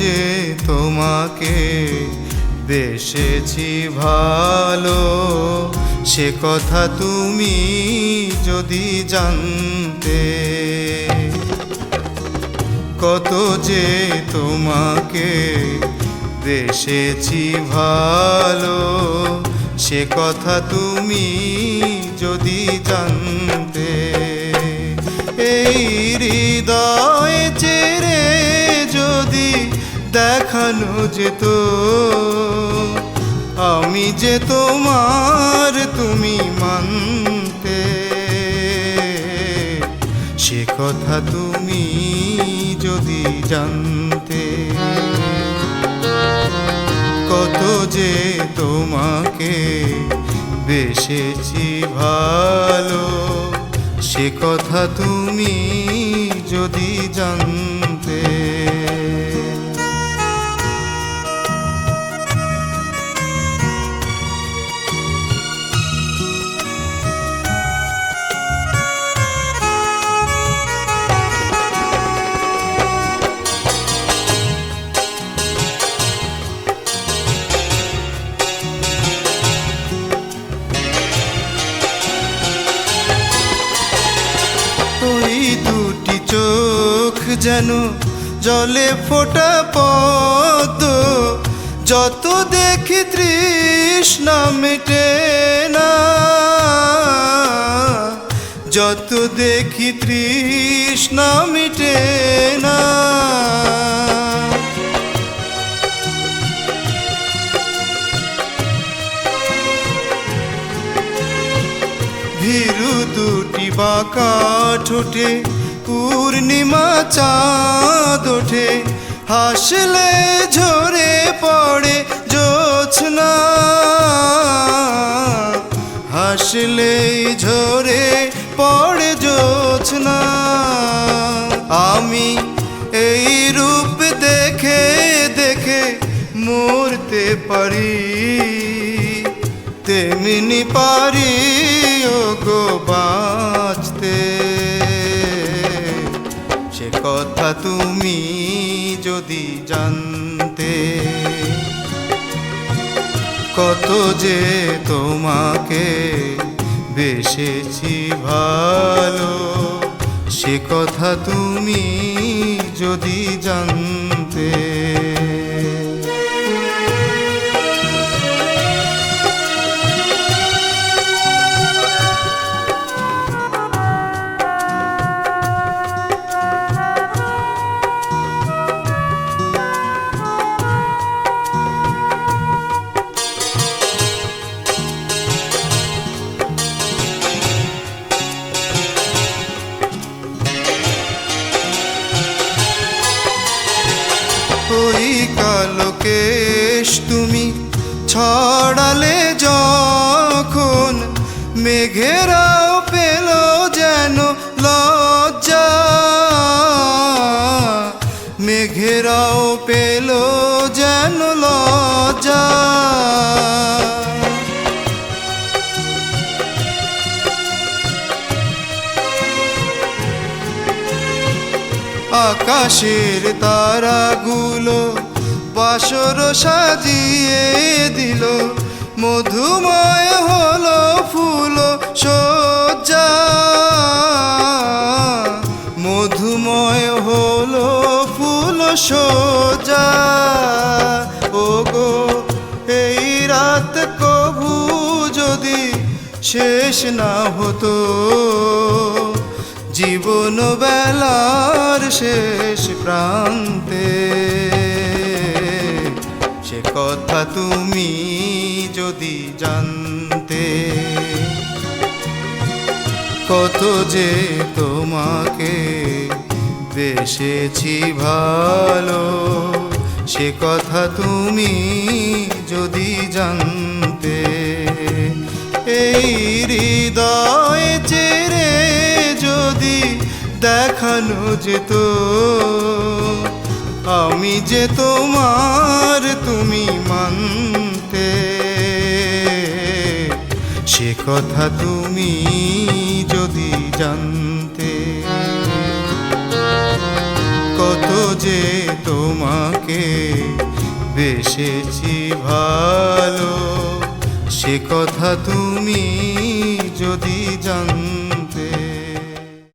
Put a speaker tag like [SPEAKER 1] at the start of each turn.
[SPEAKER 1] যে তোমাকে বেসেছি ভালো, সে কথা তুমি যদি জানতে। কত যে তোমাকে বেসেছি ভালো, সে কথা তুমি যদি জানতে। এই হৃদয় চেরে যদি দেখানো যেত আমি যে তোমার, তুমি মানতে। সে কথা তুমি যদি জানতে। কত যে তোমাকে বেসেছি ভালো, সে কথা তুমি যদি জানতে। ওই দুটি চোখ যেন জলে ফোটা পদ্ম, যত দেখি তৃষ্ণা মেটে না, যত দেখি তৃষ্ণা মিটে না। ভীরু দুটি বাঁকা ঠোঁটে পূর্ণিমা চাঁদ ওঠে, হাসলে ঝরে পড়ে জোছনা, হাসলে ঝরে পড়ে জোছনা। আমি এই রূপ দেখে দেখে মরতে পারি, তেমনি পারি ওগো বাঁচতে। সে কথা তুমি যদি জানতে। কত যে তোমাকে বেসেছি ভালো, সে কথা তুমি যদি জানতে। ওই কালো কেশ তুমি ছড়ালে যখন, মেঘেরাও পেল যেন লজ্জা, মেঘেরাও পেল যেন লজ্জা। আকাশের তারাগুলো বাসর সাজিয়ে দিল, মধুময় হলো ফুল সজ্জা, মধুময় হলো ফুল সজ্জা। ওগো এই রাত কভু যদি শেষ না হতো, জীবন বেলার শেষ প্রান্তে। সে কথা তুমি যদি জানতে। কত যে তোমাকে বেসেছি ভালো, সে কথা তুমি যদি জানতে। এই হৃদয় চেরে যদি দেখানো যেত আমি যে তোমার, তুমি মানতে। সে কথা তুমি যদি জানতে। কত যে তোমাকে বেসেছি ভালো, সে কথা তুমি যদি জানতে।